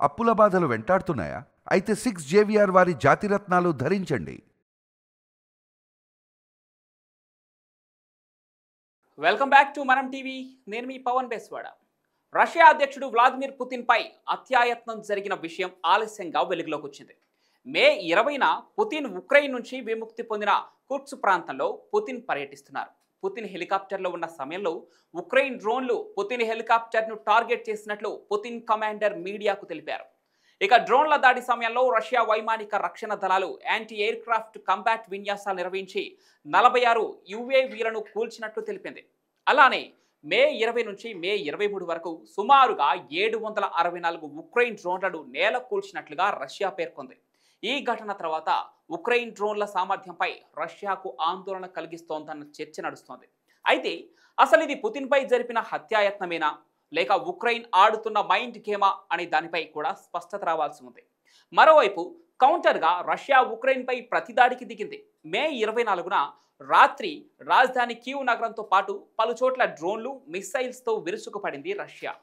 అప్పుల బాధలు వెంటాడుతున్నాయా? అయితే 6 జేవిఆర్ వారి జాతిరత్నాలు ధరించండి. వెల్కమ్ బ్యాక్ టు మనం టీవీ. నేను మీ పవన్ బేస్వాడ. రష్యా అధ్యక్షుడు వ్లాదిమిర్ పుతిన్ పై హత్యాయత్నం జరిగిన విషయం ఆలస్యంగా వెలుగులోకి వచ్చింది. మే 20న పుతిన్ ఉక్రెయిన్ నుంచి విముక్తి పొందిన కుర్చ్ ప్రాంతంలో పుతిన్ పర్యటిస్తున్నారు. పుతిన్ హెలికాప్టర్లో ఉన్న సమయంలో ఉక్రెయిన్ డ్రోన్లు పుతిన్ హెలికాప్టర్ను టార్గెట్ చేసినట్లు పుతిన్ కమాండర్ మీడియాకు తెలిపారు. ఇక డ్రోన్ల దాడి సమయంలో రష్యా వైమానిక రక్షణ దళాలు యాంటీ ఎయిర్ క్రాఫ్ట్ కంబాట్ విన్యాసాలు నిర్వహించి 46 యుఏవీలను కూల్చినట్లు తెలిపింది. అలానే మే 20 నుంచి మే 23 వరకు సుమారుగా 764 ఉక్రెయిన్ డ్రోన్లను నేల కూల్చినట్లుగా రష్యా పేర్కొంది. ఈ ఘటన తర్వాత ఉక్రెయిన్ డ్రోన్ల సామర్థ్యంపై రష్యాకు ఆందోళన కలిగిస్తోందన్న చర్చ నడుస్తోంది. అయితే అసలు ఇది పుతిన్పై జరిపిన హత్యాయత్నమేనా, లేక ఉక్రెయిన్ ఆడుతున్న మైండ్ గేమా అనే దానిపై కూడా స్పష్టత రావాల్సి ఉంది. మరోవైపు కౌంటర్గా రష్యా ఉక్రెయిన్పై ప్రతిదాడికి దిగింది. మే 24న రాత్రి రాజధాని కీవ్ నగరంతో పాటు పలుచోట్ల డ్రోన్లు, మిస్సైల్స్తో విరుచుకుపడింది రష్యా.